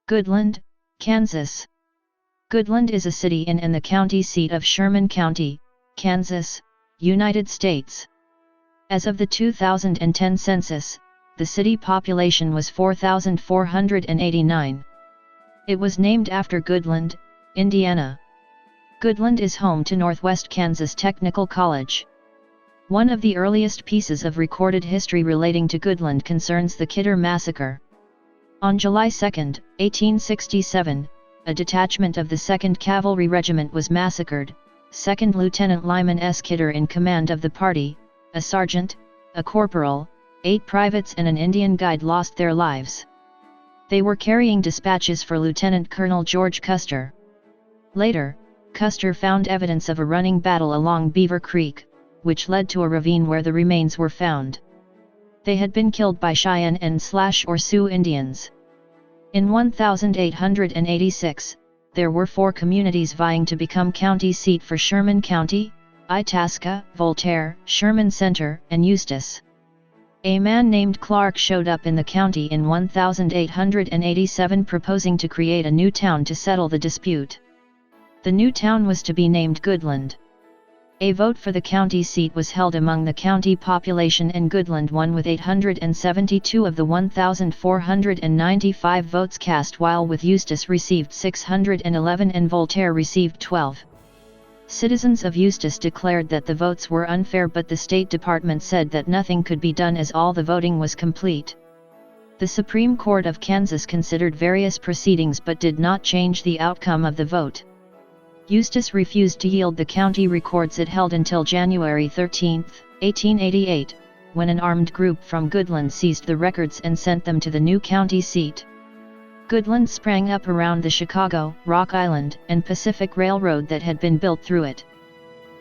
Goodland, Kansas. Goodland is a city in and the county seat of Sherman County, Kansas, United States. As of the 2010 census, the city population was 4,489. It was named after Goodland, Indiana. Goodland is home to Northwest Kansas Technical College. One of the earliest pieces of recorded history relating to Goodland concerns the Kidder Massacre. On July 2, 1867, a detachment of the 2nd Cavalry Regiment was massacred. 2nd Lieutenant Lyman S. Kidder in command of the party, a sergeant, a corporal, 8 privates and an Indian guide lost their lives. They were carrying dispatches for Lieutenant Colonel George Custer. Later, Custer found evidence of a running battle along Beaver Creek, which led to a ravine where the remains were found. They had been killed by Cheyenne and or Sioux Indians. In 1886, there were 4 communities vying to become county seat for Sherman County: Itasca, Voltaire, Sherman Center, and Eustis. A man named Clark showed up in the county in 1887 proposing to create a new town to settle the dispute. The new town was to be named Goodland. A vote for the county seat was held among the county population and Goodland won with 872 of the 1,495 votes cast, while with Eustis received 611 and Voltaire received 12. Citizens of Eustis declared that the votes were unfair, but the State Department said that nothing could be done as all the voting was complete. The Supreme Court of Kansas considered various proceedings but did not change the outcome of the vote. Eustis refused to yield the county records it held until January 13, 1888, when an armed group from Goodland seized the records and sent them to the new county seat. Goodland sprang up around the Chicago, Rock Island, and Pacific Railroad that had been built through it.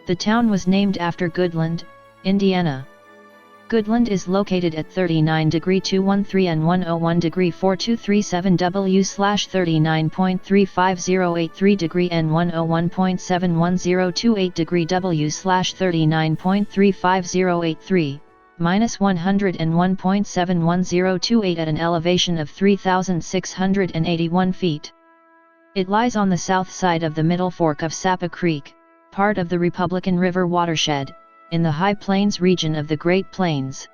The town was named after Goodland, Indiana. Goodland is located at 39°213 and 101°4237 W/39.35083° and 101.71028° W/39.35083, -101.71028 at an elevation of 3,681 feet. It lies on the south side of the Middle Fork of Sapa Creek, part of the Republican River watershed, in the High Plains region of the Great Plains.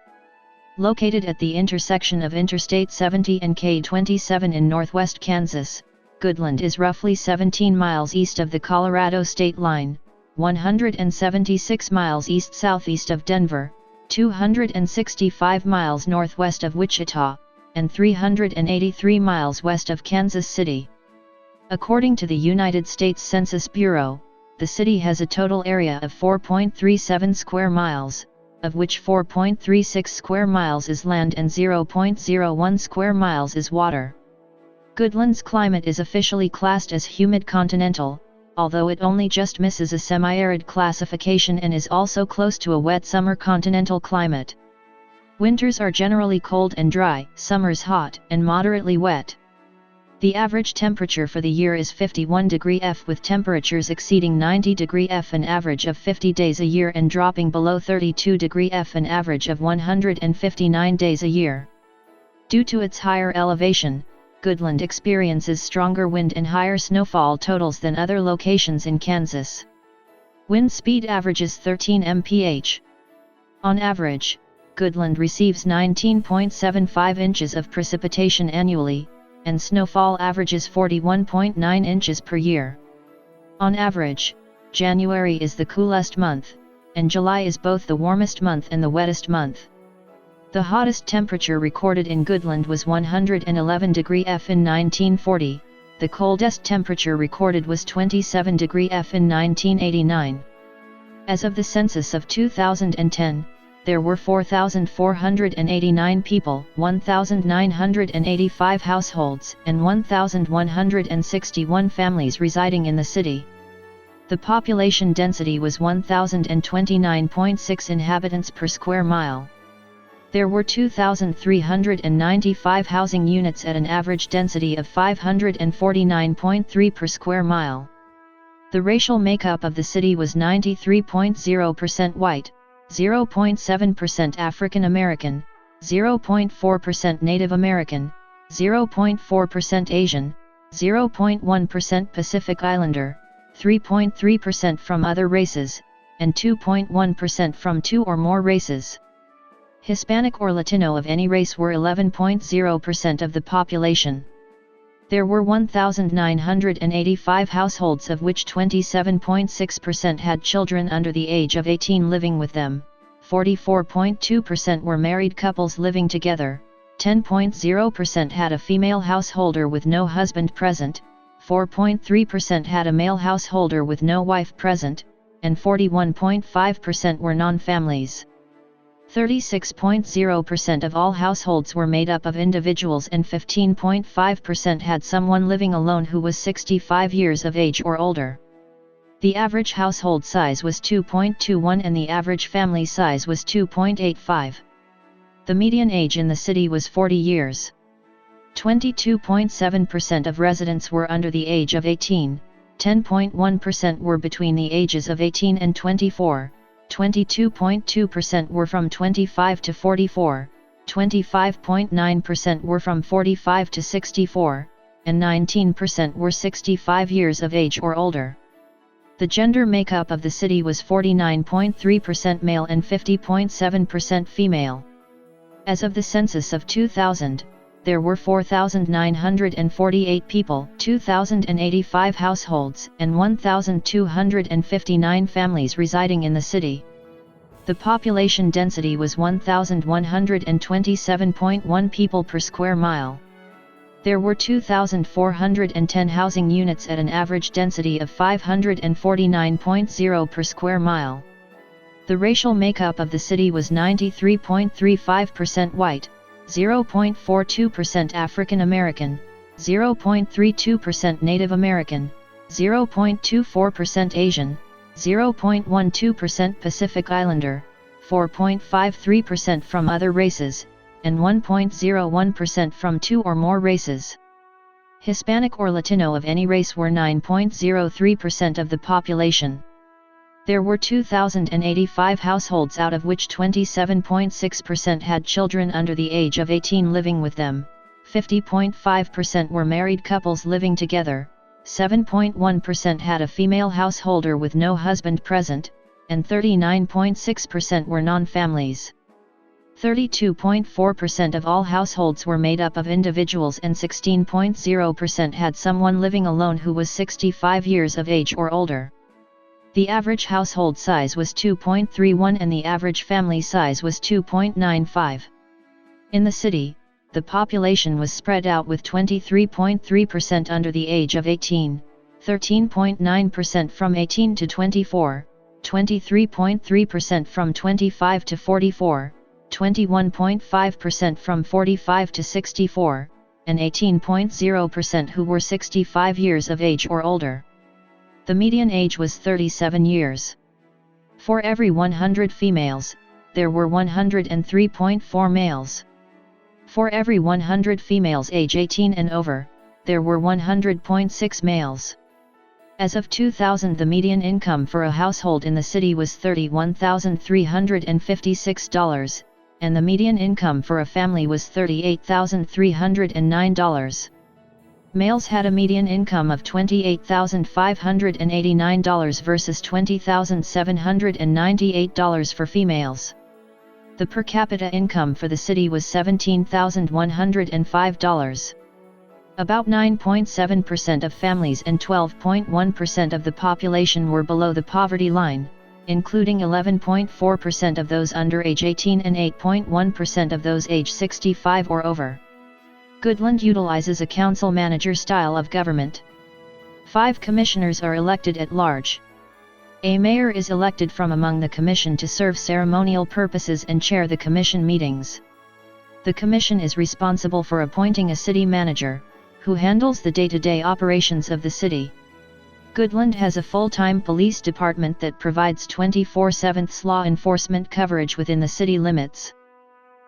Located at the intersection of Interstate 70 and K-27 in northwest Kansas, Goodland is roughly 17 miles east of the Colorado state line, 176 miles east-southeast of Denver, 265 miles northwest of Wichita, and 383 miles west of Kansas City. According to the United States Census Bureau, the city has a total area of 4.37 square miles, of which 4.36 square miles is land and 0.01 square miles is water. Goodland's climate is officially classed as humid continental, although it only just misses a semi-arid classification and is also close to a wet summer continental climate. Winters are generally cold and dry, summers hot and moderately wet. The average temperature for the year is 51° F, with temperatures exceeding 90° F an average of 50 days a year and dropping below 32° F an average of 159 days a year. Due to its higher elevation, Goodland experiences stronger wind and higher snowfall totals than other locations in Kansas. Wind speed averages 13 mph. On average, Goodland receives 19.75 inches of precipitation annually, and snowfall averages 41.9 inches per year. On average, January is the coolest month, and July is both the warmest month and the wettest month. The hottest temperature recorded in Goodland was 111° F in 1940, the coldest temperature recorded was 27° F in 1989. As of the census of 2010, there were 4,489 people, 1,985 households, and 1,161 families residing in the city. The population density was 1,029.6 inhabitants per square mile. There were 2,395 housing units at an average density of 549.3 per square mile. The racial makeup of the city was 93.0% white, 0.7% African American, 0.4% Native American, 0.4% Asian, 0.1% Pacific Islander, 3.3% from other races, and 2.1% from 2 or more races. Hispanic or Latino of any race were 11.0% of the population. There were 1,985 households, of which 27.6% had children under the age of 18 living with them, 44.2% were married couples living together, 10.0% had a female householder with no husband present, 4.3% had a male householder with no wife present, and 41.5% were non-families. 36.0% of all households were made up of individuals, and 15.5% had someone living alone who was 65 years of age or older. The average household size was 2.21 and the average family size was 2.85. The median age in the city was 40 years. 22.7% of residents were under the age of 18, 10.1% were between the ages of 18 and 24, 22.2% were from 25 to 44, 25.9% were from 45 to 64, and 19% were 65 years of age or older. The gender makeup of the city was 49.3% male and 50.7% female. As of the census of 2000, there were 4,948 people, 2,085 households, and 1,259 families residing in the city. The population density was 1,127.1 people per square mile. There were 2,410 housing units at an average density of 549.0 per square mile. The racial makeup of the city was 93.35% white, 0.42% African American, 0.32% Native American, 0.24% Asian, 0.12% Pacific Islander, 4.53% from other races, and 1.01% from 2 or more races. Hispanic or Latino of any race were 9.03% of the population. There were 2,085 households, out of which 27.6% had children under the age of 18 living with them, 50.5% were married couples living together, 7.1% had a female householder with no husband present, and 39.6% were non-families. 32.4% of all households were made up of individuals, and 16.0% had someone living alone who was 65 years of age or older. The average household size was 2.31 and the average family size was 2.95. In the city, the population was spread out, with 23.3% under the age of 18, 13.9% from 18 to 24, 23.3% from 25 to 44, 21.5% from 45 to 64, and 18.0% who were 65 years of age or older. The median age was 37 years. For every 100 females, there were 103.4 males. For every 100 females age 18 and over, there were 100.6 males. As of 2000, the median income for a household in the city was $31,356, and the median income for a family was $38,309. Males had a median income of $28,589 versus $20,798 for females. The per capita income for the city was $17,105. About 9.7% of families and 12.1% of the population were below the poverty line, including 11.4% of those under age 18 and 8.1% of those age 65 or over. Goodland utilizes a council-manager style of government. 5 commissioners are elected at large. A mayor is elected from among the commission to serve ceremonial purposes and chair the commission meetings. The commission is responsible for appointing a city manager, who handles the day-to-day operations of the city. Goodland has a full-time police department that provides 24/7 law enforcement coverage within the city limits.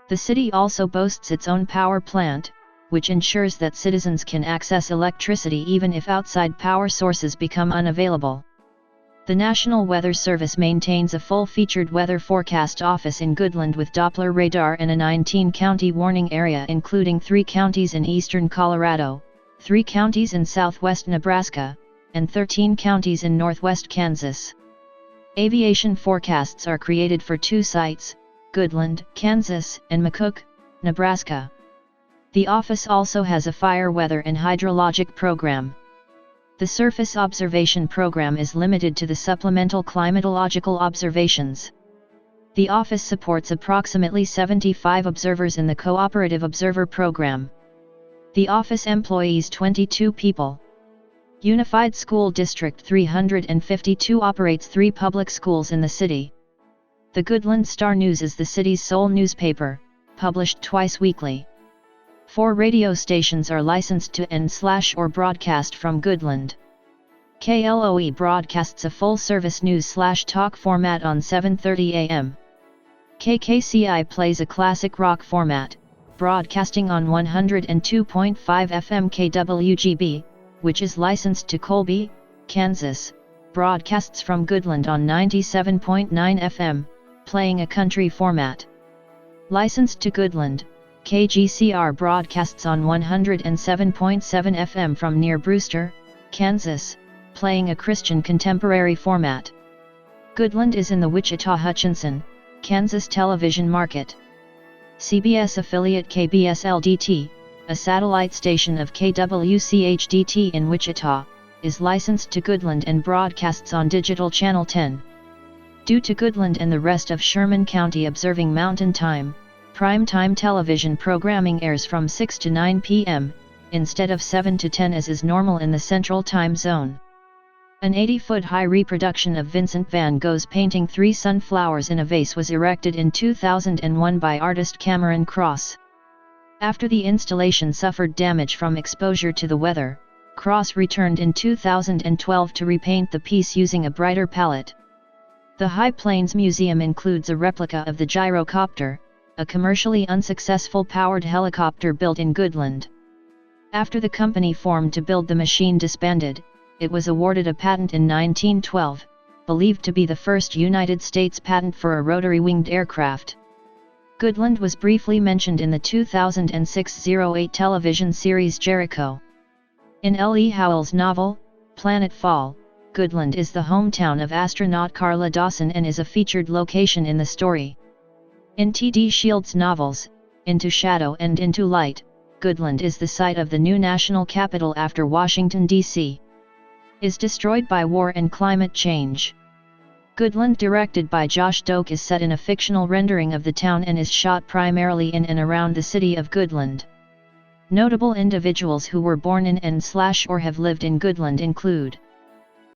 The city also boasts its own power plant, which ensures that citizens can access electricity even if outside power sources become unavailable. The National Weather Service maintains a full-featured weather forecast office in Goodland with Doppler radar and a 19-county warning area including 3 counties in eastern Colorado, 3 counties in southwest Nebraska, and 13 counties in northwest Kansas. Aviation forecasts are created for 2 sites, Goodland, Kansas, and McCook, Nebraska. The office also has a fire weather and hydrologic program. The surface observation program is limited to the supplemental climatological observations. The office supports approximately 75 observers in the Cooperative Observer Program. The office employs 22 people. Unified School District 352 operates 3 public schools in the city. The Goodland Star News is the city's sole newspaper, published twice weekly. 4 radio stations are licensed to and/or broadcast from Goodland. KLOE broadcasts a full-service news/talk format on 7:30 a.m. KKCI plays a classic rock format, broadcasting on 102.5 FM KWGB, which is licensed to Colby, Kansas, broadcasts from Goodland on 97.9 FM, playing a country format. Licensed to Goodland, KGCR broadcasts on 107.7 FM from near Brewster, Kansas, playing a Christian contemporary format. Goodland is in the Wichita-Hutchinson, Kansas television market. CBS affiliate KBS-LDT, a satellite station of KWCH-DT in Wichita, is licensed to Goodland and broadcasts on Digital Channel 10. Due to Goodland and the rest of Sherman County observing Mountain Time, prime-time television programming airs from 6 to 9 p.m., instead of 7 to 10 as is normal in the Central Time Zone. An 80-foot-high reproduction of Vincent van Gogh's painting 3 Sunflowers in a Vase was erected in 2001 by artist Cameron Cross. After the installation suffered damage from exposure to the weather, Cross returned in 2012 to repaint the piece using a brighter palette. The High Plains Museum includes a replica of the gyrocopter, a commercially unsuccessful powered helicopter built in Goodland. After the company formed to build the machine disbanded, it was awarded a patent in 1912, believed to be the first United States patent for a rotary-winged aircraft. Goodland was briefly mentioned in the 2006 08 television series Jericho. In L. E. Howell's novel, Planet Fall, Goodland is the hometown of astronaut Carla Dawson and is a featured location in the story. In T. D. Shields' novels, Into Shadow and Into Light, Goodland is the site of the new national capital after Washington, D.C. is destroyed by war and climate change. Goodland, directed by Josh Doak, is set in a fictional rendering of the town and is shot primarily in and around the city of Goodland. Notable individuals who were born in and/or have lived in Goodland include